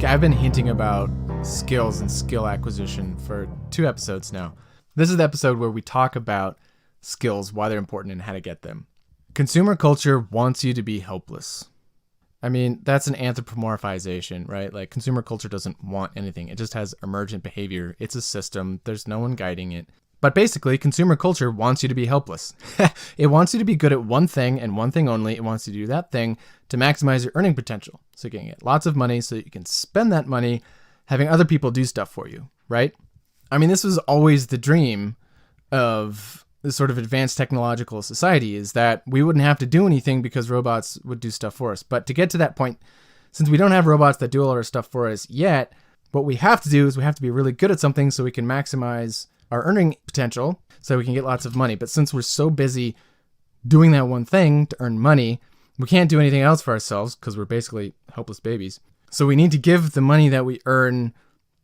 I've been hinting about skills and skill acquisition for 2 episodes now. This is the episode where we talk about skills, why they're important, and how to get them. Consumer culture wants you to be helpless. I mean, that's an anthropomorphization, right? Like, consumer culture doesn't want anything. It just has emergent behavior. It's a system. There's no one guiding it. But basically, consumer culture wants you to be helpless. It wants you to be good at one thing and one thing only. It wants you to do that thing to maximize your earning potential. So you can get lots of money so you can spend that money having other people do stuff for you, right? I mean, this was always the dream of this sort of advanced technological society, is that we wouldn't have to do anything because robots would do stuff for us. But to get to that point, since we don't have robots that do all our stuff for us yet, what we have to do is we have to be really good at something so we can maximize our earning potential so we can get lots of money. But since we're so busy doing that one thing to earn money, we can't do anything else for ourselves because we're basically helpless babies. So we need to give the money that we earn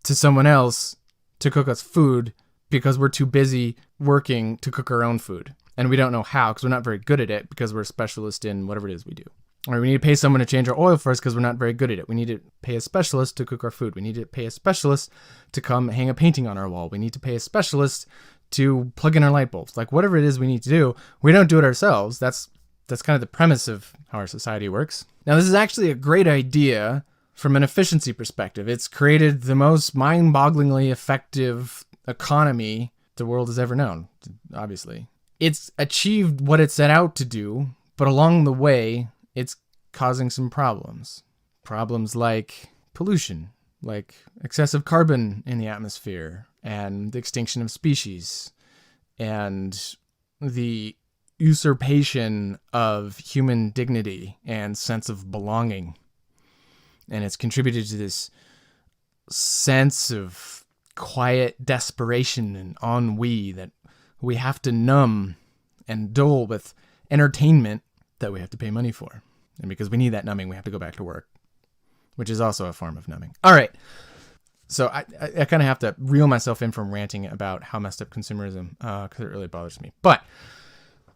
to someone else to cook us food because we're too busy working to cook our own food. And we don't know how because we're not very good at it because we're a specialist in whatever it is we do. Or we need to pay someone to change our oil for us because we're not very good at it. We need to pay a specialist to cook our food. We need to pay a specialist to come hang a painting on our wall. We need to pay a specialist to plug in our light bulbs. Like, whatever it is we need to do, we don't do it ourselves. That's kind of the premise of how our society works. Now, this is actually a great idea from an efficiency perspective. It's created the most mind-bogglingly effective economy the world has ever known, obviously. It's achieved what it set out to do, but along the way, it's causing some problems. Problems like pollution, like excessive carbon in the atmosphere, and the extinction of species, and the usurpation of human dignity and sense of belonging. And it's contributed to this sense of quiet desperation and ennui that we have to numb and dull with entertainment that we have to pay money for. And because we need that numbing, we have to go back to work, which is also a form of numbing. All right. So I kind of have to reel myself in from ranting about how messed up consumerism, because it really bothers me. But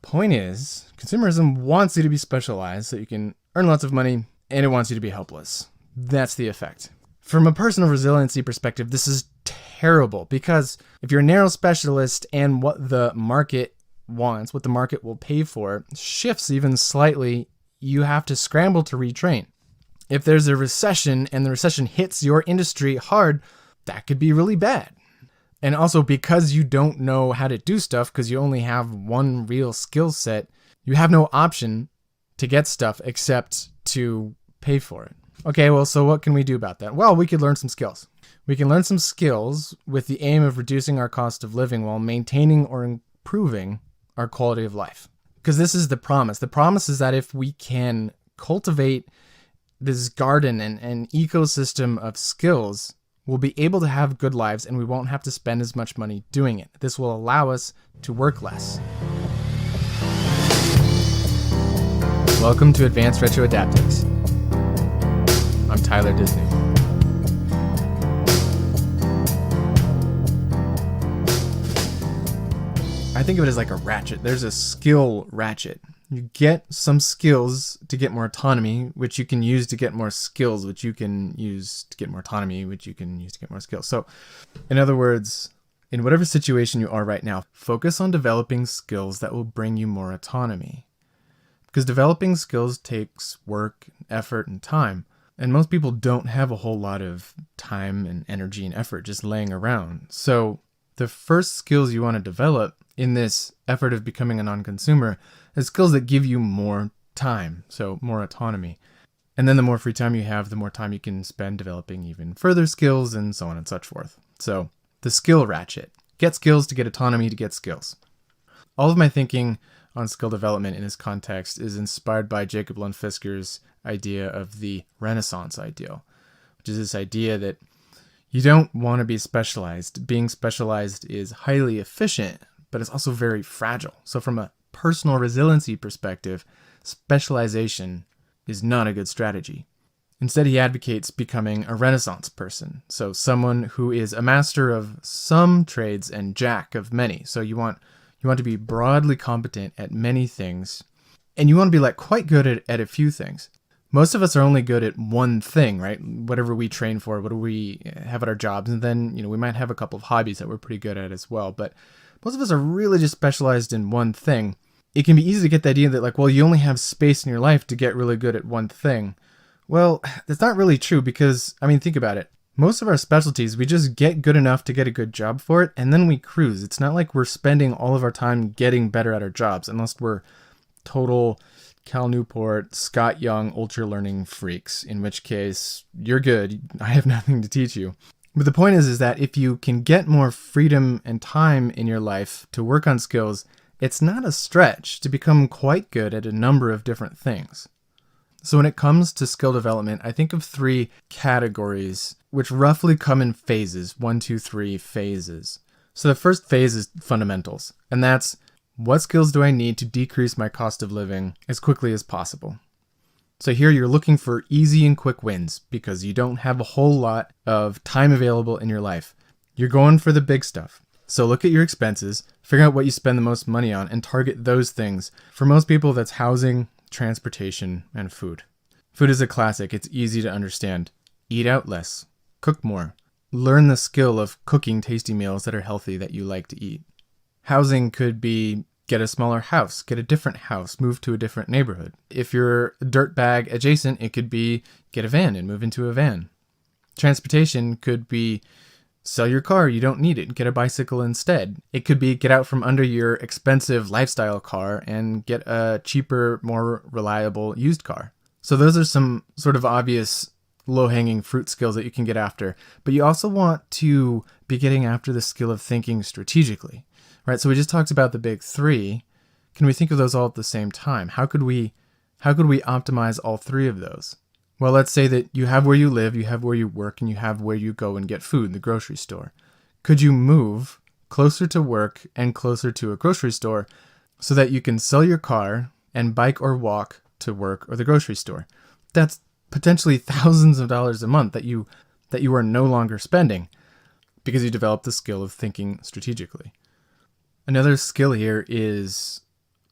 point is, consumerism wants you to be specialized so you can earn lots of money, and it wants you to be helpless. That's the effect. From a personal resiliency perspective, this is terrible because if you're a narrow specialist and what the market wants, what the market will pay for, shifts even slightly, you have to scramble to retrain. If there's a recession and the recession hits your industry hard, that could be really bad. And also because you don't know how to do stuff because you only have one real skill set, you have no option to get stuff except to pay for it. Okay, well, so what can we do about that? Well, we could learn some skills. We can learn some skills with the aim of reducing our cost of living while maintaining or improving our quality of life. Because this is the promise. The promise is that if we can cultivate this garden and an ecosystem of skills, we'll be able to have good lives and we won't have to spend as much money doing it. This will allow us to work less. Welcome to Advanced Retro Adaptics. I'm Tyler Disney. I think of it as like a ratchet. There's a skill ratchet. You get some skills to get more autonomy, which you can use to get more skills, which you can use to get more autonomy, which you can use to get more skills. So, in other words, in whatever situation you are right now, focus on developing skills that will bring you more autonomy. Because developing skills takes work, effort, and time. And most people don't have a whole lot of time and energy and effort just laying around. So the first skills you want to develop in this effort of becoming a non-consumer is skills that give you more time, so more autonomy. And then the more free time you have, the more time you can spend developing even further skills and so on and such forth. So the skill ratchet. Get skills to get autonomy to get skills. All of my thinking on skill development in this context is inspired by Jacob Lund Fisker's idea of the Renaissance ideal, which is this idea that you don't want to be specialized. Being specialized is highly efficient, but it's also very fragile. So from a personal resiliency perspective, specialization is not a good strategy. Instead, he advocates becoming a Renaissance person. So someone who is a master of some trades and jack of many. So you want to be broadly competent at many things, and you want to be like quite good at a few things. Most of us are only good at one thing, right? Whatever we train for, what do we have at our jobs, and then we might have a couple of hobbies that we're pretty good at as well. But most of us are really just specialized in one thing. It can be easy to get the idea that like, well, you only have space in your life to get really good at one thing. Well, that's not really true because, I mean, think about it. Most of our specialties, we just get good enough to get a good job for it, and then we cruise. It's not like we're spending all of our time getting better at our jobs, unless we're total Cal Newport, Scott Young, ultra learning freaks, in which case, you're good. I have nothing to teach you. But the point is that if you can get more freedom and time in your life to work on skills, it's not a stretch to become quite good at a number of different things. So when it comes to skill development, I think of 3 categories, which roughly come in phases, 1, 2, 3 phases. So the first phase is fundamentals, and that's what skills do I need to decrease my cost of living as quickly as possible? So here you're looking for easy and quick wins because you don't have a whole lot of time available in your life. You're going for the big stuff. So look at your expenses, figure out what you spend the most money on, and target those things. For most people, that's housing, transportation, and food. Food is a classic. It's easy to understand. Eat out less. Cook more. Learn the skill of cooking tasty meals that are healthy that you like to eat. Housing could be get a smaller house, get a different house, move to a different neighborhood. If you're dirtbag adjacent, it could be get a van and move into a van. Transportation could be sell your car, you don't need it, get a bicycle instead. It could be get out from under your expensive lifestyle car and get a cheaper, more reliable used car. So those are some sort of obvious low-hanging fruit skills that you can get after. But you also want to be getting after the skill of thinking strategically, right? So we just talked about the big 3. Can we think of those all at the same time? How could we optimize all 3 of those? Well, let's say that you have where you live, you have where you work, and you have where you go and get food, the grocery store. Could you move closer to work and closer to a grocery store so that you can sell your car and bike or walk to work or the grocery store? That's potentially thousands of dollars a month that you are no longer spending because you developed the skill of thinking strategically. Another skill here is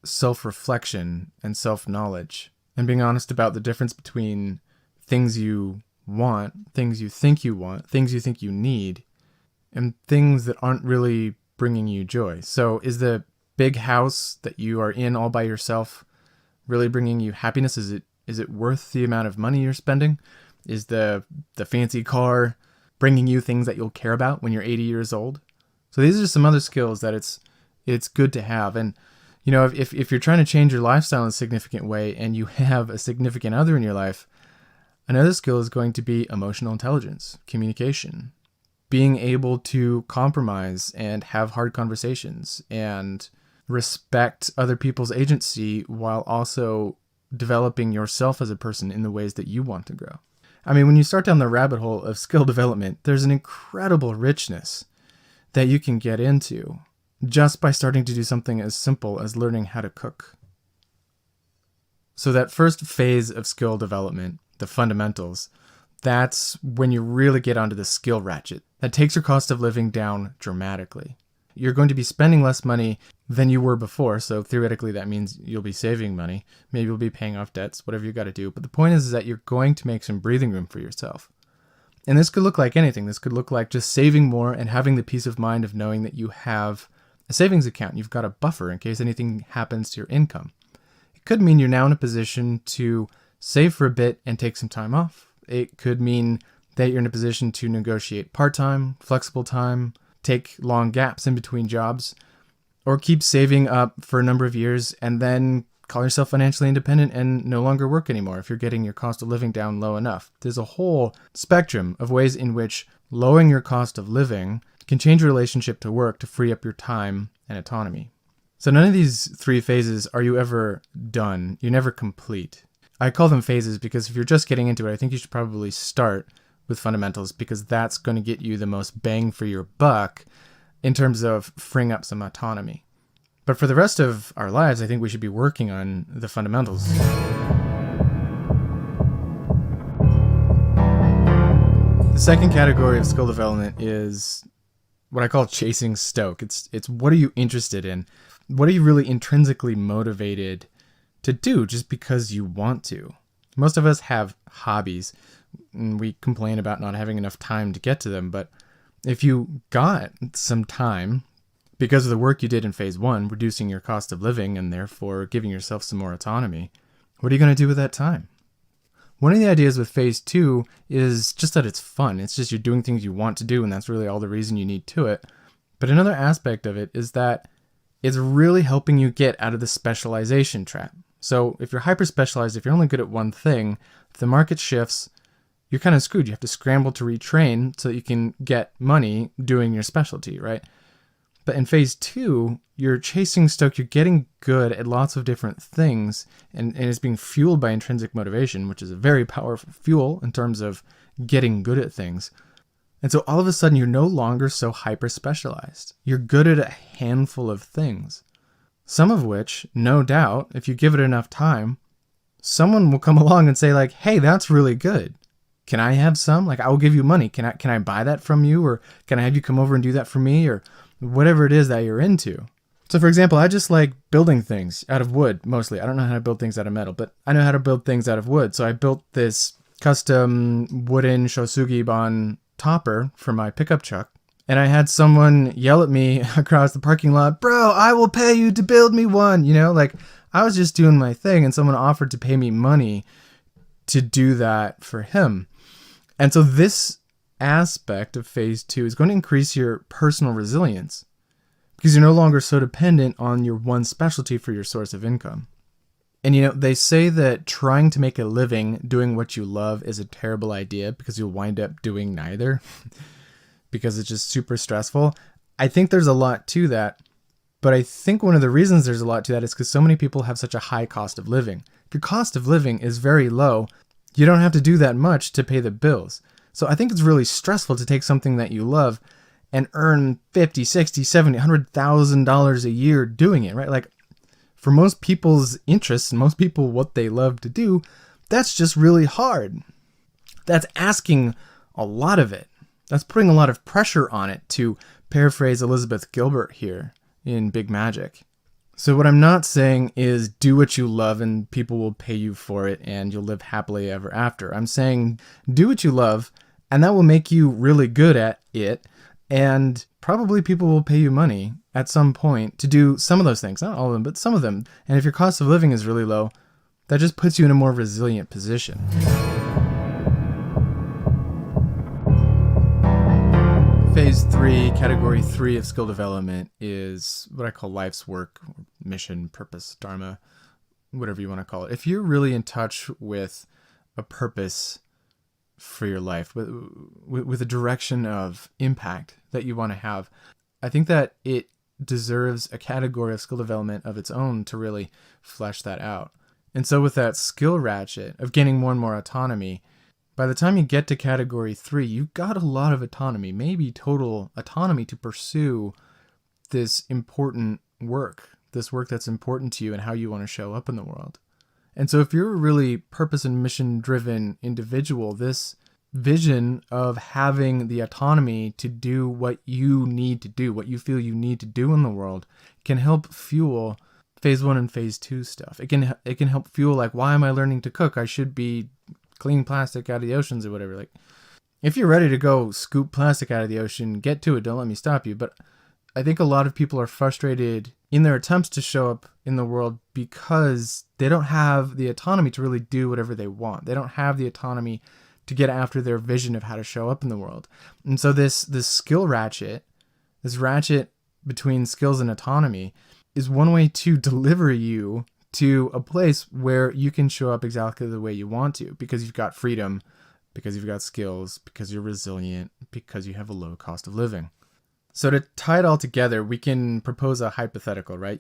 self-reflection and self-knowledge, and being honest about the difference between things you want, things you think you need, and things that aren't really bringing you joy. So is the big house that you are in all by yourself really bringing you happiness? Is it worth the amount of money you're spending? Is the fancy car bringing you things that you'll care about when you're 80 years old? So these are some other skills that it's good to have. And if you're trying to change your lifestyle in a significant way and you have a significant other in your life, another skill is going to be emotional intelligence, communication, being able to compromise and have hard conversations and respect other people's agency while also developing yourself as a person in the ways that you want to grow. I mean, when you start down the rabbit hole of skill development, there's an incredible richness that you can get into just by starting to do something as simple as learning how to cook. So that first phase of skill development, the fundamentals, that's when you really get onto the skill ratchet. That takes your cost of living down dramatically. You're going to be spending less money than you were before, so theoretically that means you'll be saving money. Maybe you'll be paying off debts, whatever you got to do. But the point is that you're going to make some breathing room for yourself. And this could look like anything. This could look like just saving more and having the peace of mind of knowing that you have a savings account. You've got a buffer in case anything happens to your income. It could mean you're now in a position to save for a bit and take some time off. It could mean that you're in a position to negotiate part-time, flexible time, take long gaps in between jobs, or keep saving up for a number of years and then call yourself financially independent and no longer work anymore if you're getting your cost of living down low enough. There's a whole spectrum of ways in which lowering your cost of living can change your relationship to work to free up your time and autonomy. So none of these 3 phases are you ever done. You're never complete. I call them phases because if you're just getting into it, I think you should probably start with fundamentals because that's going to get you the most bang for your buck in terms of freeing up some autonomy. But for the rest of our lives, I think we should be working on the fundamentals. Second category of skill development is what I call chasing stoke. It's what are you interested in? What are you really intrinsically motivated to do just because you want to? Most of us have hobbies, and we complain about not having enough time to get to them. But if you got some time because of the work you did in phase 1, reducing your cost of living and therefore giving yourself some more autonomy, what are you going to do with that time? One of the ideas with phase 2 is just that it's fun. It's just you're doing things you want to do, and that's really all the reason you need to it. But another aspect of it is that it's really helping you get out of the specialization trap. So if you're hyper specialized, if you're only good at one thing, if the market shifts, you're kind of screwed. You have to scramble to retrain so that you can get money doing your specialty, right? But in phase 2, you're chasing stoke, you're getting good at lots of different things, and it's being fueled by intrinsic motivation, which is a very powerful fuel in terms of getting good at things. And so all of a sudden, you're no longer so hyper specialized. You're good at a handful of things. Some of which, no doubt, if you give it enough time, someone will come along and say like, hey, that's really good. Can I have some? Like, I will give you money. Can I buy that from you? Or can I have you come over and do that for me? Or whatever it is that you're into. So for example, I just like building things out of wood, mostly. I don't know how to build things out of metal, but I know how to build things out of wood. So I built this custom wooden Shosugi-ban topper for my pickup truck. And I had someone yell at me across the parking lot, bro, I will pay you to build me one. You know, like I was just doing my thing and someone offered to pay me money to do that for him. And so this aspect of phase 2 is going to increase your personal resilience because you're no longer so dependent on your one specialty for your source of income. And you know, they say that trying to make a living doing what you love is a terrible idea because you'll wind up doing neither. Because it's just super stressful. I think there's a lot to that, but I think one of the reasons there's a lot to that is because so many people have such a high cost of living. If your cost of living is very low, you don't have to do that much to pay the bills. So I think it's really stressful to take something that you love and earn $50, $60, $70, $100,000 a year doing it, right? Like for most people's interests and most people what they love to do, that's just really hard. That's asking a lot of it. That's putting a lot of pressure on it, to paraphrase Elizabeth Gilbert here in Big Magic. So what I'm not saying is do what you love and people will pay you for it and you'll live happily ever after. I'm saying do what you love and that will make you really good at it, and probably people will pay you money at some point to do some of those things. Not all of them, but some of them. And if your cost of living is really low, that just puts you in a more resilient position. Phase 3, category 3 of skill development is what I call life's work, mission, purpose, dharma, whatever you want to call it. If you're really in touch with a purpose for your life, with a direction of impact that you want to have, I think that it deserves a category of skill development of its own to really flesh that out. And so with that skill ratchet of gaining more and more autonomy, by the time you get to category 3, you've got a lot of autonomy, maybe total autonomy to pursue this important work, this work that's important to you and how you want to show up in the world. And so if you're a really purpose and mission driven individual, this vision of having the autonomy to do what you need to do, what you feel you need to do in the world, can help fuel phase 1 and phase 2 stuff. It can help fuel like, why am I learning to cook? I should be clean plastic out of the oceans or whatever. Like, if you're ready to go scoop plastic out of the ocean, get to it. Don't let me stop you. But I think a lot of people are frustrated in their attempts to show up in the world because they don't have the autonomy to really do whatever they want. They don't have the autonomy to get after their vision of how to show up in the world. And so this skill ratchet, this ratchet between skills and autonomy, is one way to deliver you to a place where you can show up exactly the way you want to, because you've got freedom, because you've got skills, because you're resilient, because you have a low cost of living. So to tie it all together, we can propose a hypothetical, right?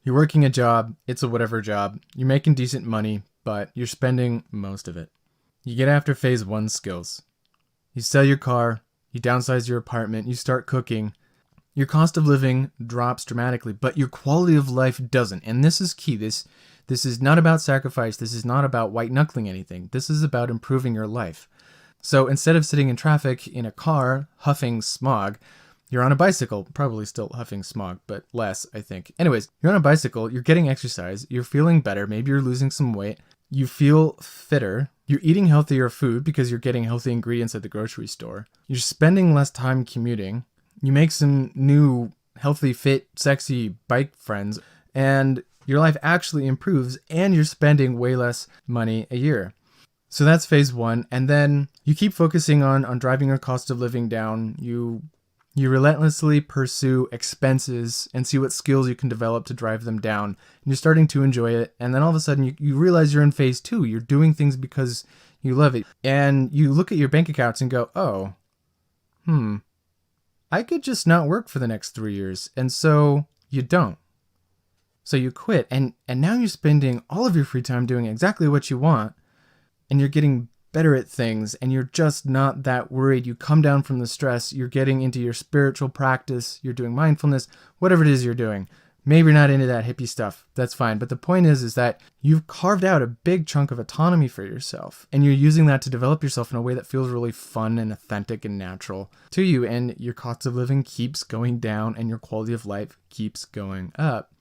You're working a job, it's a whatever job, you're making decent money, but you're spending most of it. You get after phase 1 skills. You sell your car, you downsize your apartment, you start cooking. Your cost of living drops dramatically, but your quality of life doesn't. And this is key. This is not about sacrifice. This is not about white knuckling anything. This is about improving your life. So instead of sitting in traffic in a car huffing smog, you're on a bicycle, probably still huffing smog, but less, I think. Anyways, you're on a bicycle, you're getting exercise, you're feeling better, maybe you're losing some weight, you feel fitter, you're eating healthier food because you're getting healthy ingredients at the grocery store, you're spending less time commuting, you make some new, healthy, fit, sexy bike friends, and your life actually improves, and you're spending way less money a year. So that's phase one, and then you keep focusing on driving your cost of living down. You relentlessly pursue expenses and see what skills you can develop to drive them down. And you're starting to enjoy it. And then all of a sudden you realize you're in phase two. You're doing things because you love it. And you look at your bank accounts and go, oh, I could just not work for the next 3 years. And so you don't. So you quit. And now you're spending all of your free time doing exactly what you want. And you're getting better at things, and you're just not that worried. You come down from the stress, you're getting into your spiritual practice, you're doing mindfulness, whatever it is you're doing. Maybe you're not into that hippie stuff, that's fine. But the point is that you've carved out a big chunk of autonomy for yourself, and you're using that to develop yourself in a way that feels really fun and authentic and natural to you, and your cost of living keeps going down, and your quality of life keeps going up.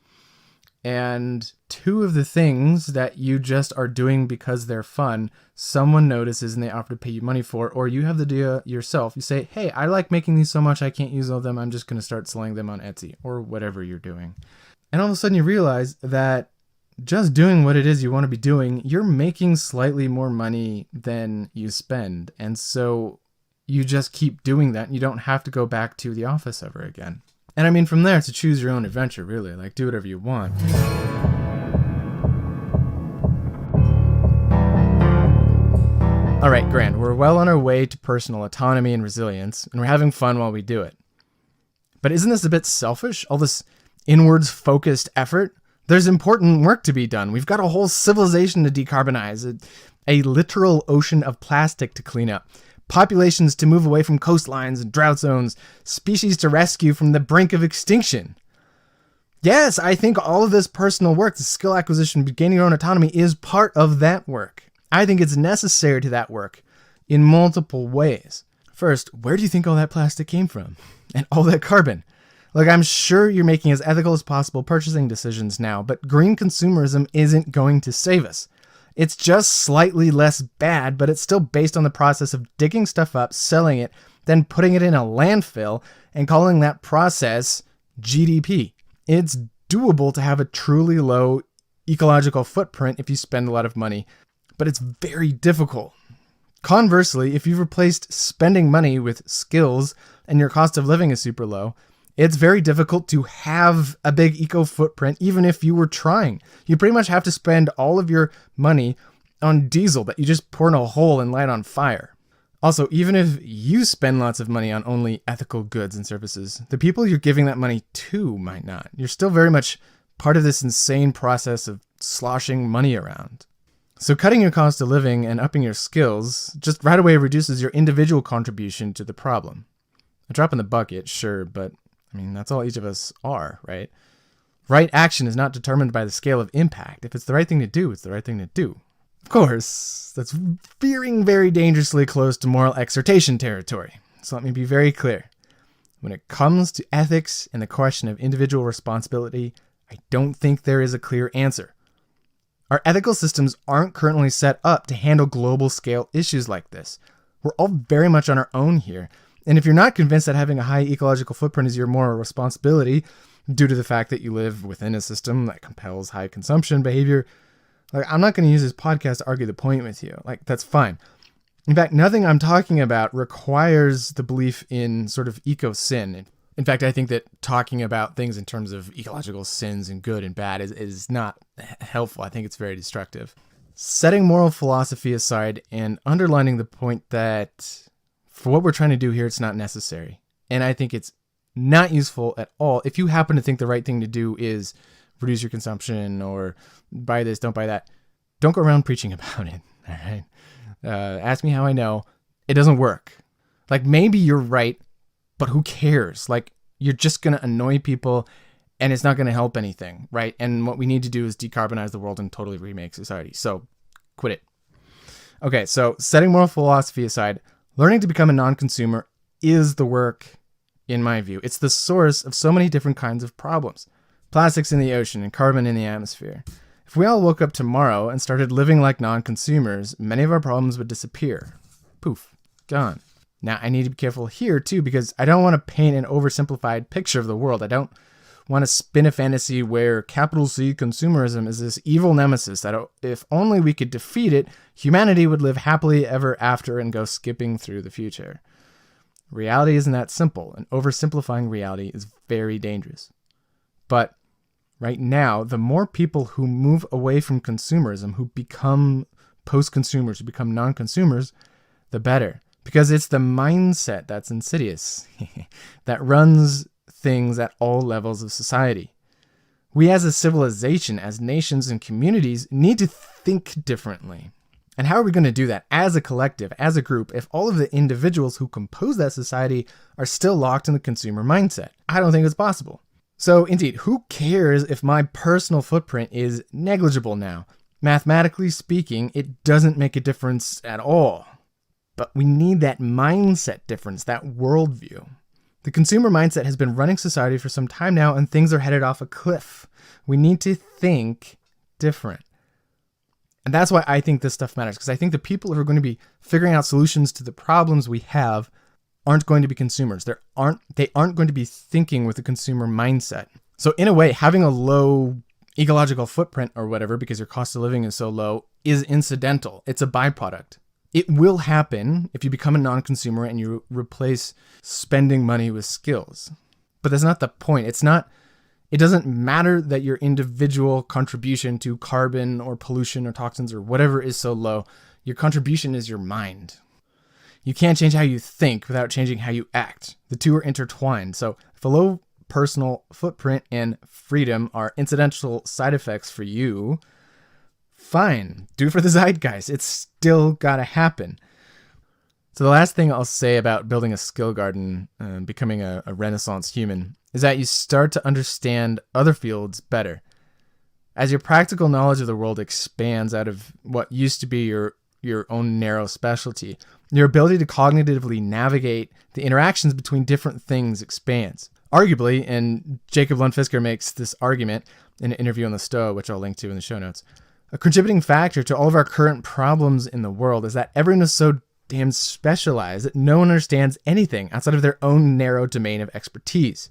And two of the things that you just are doing because they're fun, someone notices and they offer to pay you money for, or you have the idea yourself. You say, hey, I like making these so much I can't use all of them. I'm just going to start selling them on Etsy or whatever you're doing. And all of a sudden you realize that just doing what it is you want to be doing, you're making slightly more money than you spend. And so you just keep doing that, and you don't have to go back to the office ever again. And I mean, from there, to choose your own adventure, really. Like, do whatever you want. All right, grand. We're well on our way to personal autonomy and resilience, and we're having fun while we do it. But isn't this a bit selfish? All this inwards-focused effort? There's important work to be done. We've got a whole civilization to decarbonize, a literal ocean of plastic to clean up, populations to move away from coastlines and drought zones, species to rescue from the brink of extinction. Yes, I think all of this personal work, the skill acquisition, gaining your own autonomy, is part of that work. I think it's necessary to that work in multiple ways. First, where do you think all that plastic came from? And all that carbon? Look, I'm sure you're making as ethical as possible purchasing decisions now, but green consumerism isn't going to save us. It's just slightly less bad, but it's still based on the process of digging stuff up, selling it, then putting it in a landfill and calling that process GDP. It's doable to have a truly low ecological footprint if you spend a lot of money, but it's very difficult. Conversely, if you've replaced spending money with skills and your cost of living is super low, it's very difficult to have a big eco footprint, even if you were trying. You pretty much have to spend all of your money on diesel that you just pour in a hole and light on fire. Also, even if you spend lots of money on only ethical goods and services, the people you're giving that money to might not. You're still very much part of this insane process of sloshing money around. So cutting your cost of living and upping your skills just right away reduces your individual contribution to the problem. A drop in the bucket, sure, but I mean, that's all each of us are, right? Right action is not determined by the scale of impact. If it's the right thing to do, it's the right thing to do. Of course, that's veering very dangerously close to moral exhortation territory. So let me be very clear. When it comes to ethics and the question of individual responsibility, I don't think there is a clear answer. Our ethical systems aren't currently set up to handle global scale issues like this. We're all very much on our own here. And if you're not convinced that having a high ecological footprint is your moral responsibility due to the fact that you live within a system that compels high consumption behavior, like, I'm not going to use this podcast to argue the point with you. Like, that's fine. In fact, nothing I'm talking about requires the belief in sort of eco-sin. In fact, I think that talking about things in terms of ecological sins and good and bad is not helpful. I think it's very destructive. Setting moral philosophy aside and underlining the point that for what we're trying to do here, it's not necessary. And I think it's not useful at all. If you happen to think the right thing to do is reduce your consumption or buy this, don't buy that, don't go around preaching about it. All right. Ask me how I know. It doesn't work. Like, maybe you're right, but who cares? Like, you're just going to annoy people and it's not going to help anything, right? And what we need to do is decarbonize the world and totally remake society. So quit it. Okay, so setting moral philosophy aside, Learning to become a non-consumer is the work, in my view. It's the source of so many different kinds of problems. Plastics in the ocean and carbon in the atmosphere. If we all woke up tomorrow and started living like non-consumers, many of our problems would disappear. Poof, gone. Now, I need to be careful here, too, because I don't want to paint an oversimplified picture of the world. I don't want to spin a fantasy where capital C consumerism is this evil nemesis that if only we could defeat it, humanity would live happily ever after and go skipping through the future. Reality isn't that simple, and oversimplifying reality is very dangerous. But right now, the more people who move away from consumerism, who become post-consumers, who become non-consumers, the better. Because it's the mindset that's insidious, that runs things at all levels of society. We as a civilization, as nations and communities, need to think differently. And how are we going to do that as a collective, as a group, if all of the individuals who compose that society are still locked in the consumer mindset? I don't think it's possible. So indeed, who cares if my personal footprint is negligible now? Mathematically speaking, it doesn't make a difference at all. But we need that mindset difference, that worldview. The consumer mindset has been running society for some time now, and things are headed off a cliff. We need to think different. And that's why I think this stuff matters, because I think the people who are going to be figuring out solutions to the problems we have aren't going to be consumers. They aren't going to be thinking with a consumer mindset. So in a way, having a low ecological footprint or whatever, because your cost of living is so low, is incidental. It's a byproduct. It will happen if you become a non-consumer and you replace spending money with skills. But that's not the point. It doesn't matter that your individual contribution to carbon or pollution or toxins or whatever is so low. Your contribution is your mind. You can't change how you think without changing how you act. The two are intertwined. So if a low personal footprint and freedom are incidental side effects for you, fine, do for the zeitgeist. It's still got to happen. So the last thing I'll say about building a skill garden, becoming a Renaissance human, is that you start to understand other fields better. As your practical knowledge of the world expands out of what used to be your own narrow specialty, your ability to cognitively navigate the interactions between different things expands. Arguably, and Jacob Lundfisker makes this argument in an interview on the Stoa, which I'll link to in the show notes, a contributing factor to all of our current problems in the world is that everyone is so damn specialized that no one understands anything outside of their own narrow domain of expertise.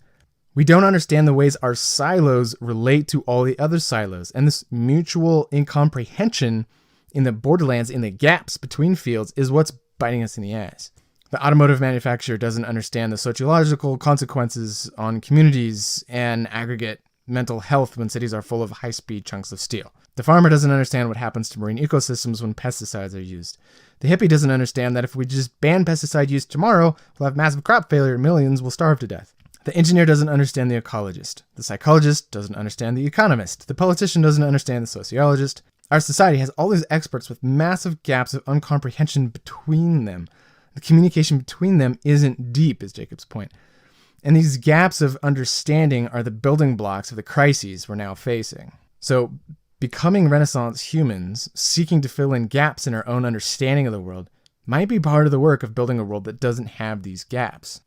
We don't understand the ways our silos relate to all the other silos, and this mutual incomprehension in the borderlands, in the gaps between fields, is what's biting us in the ass. The automotive manufacturer doesn't understand the sociological consequences on communities and aggregate mental health when cities are full of high-speed chunks of steel. The farmer doesn't understand what happens to marine ecosystems when pesticides are used. The hippie doesn't understand that if we just ban pesticide use tomorrow, we'll have massive crop failure and millions will starve to death. The engineer doesn't understand the ecologist. The psychologist doesn't understand the economist. The politician doesn't understand the sociologist. Our society has all these experts with massive gaps of uncomprehension between them. The communication between them isn't deep, is Jacob's point. And these gaps of understanding are the building blocks of the crises we're now facing. So, becoming Renaissance humans, seeking to fill in gaps in our own understanding of the world, might be part of the work of building a world that doesn't have these gaps.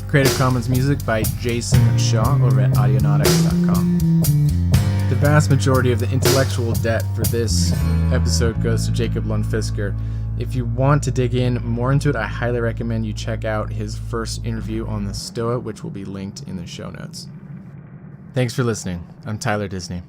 Creative Commons music by Jason Shaw over at audionautics.com. The vast majority of the intellectual debt for this episode goes to Jacob Lundfisker. If you want to dig in more into it, I highly recommend you check out his first interview on the Stoa, which will be linked in the show notes. Thanks for listening. I'm Tyler Disney.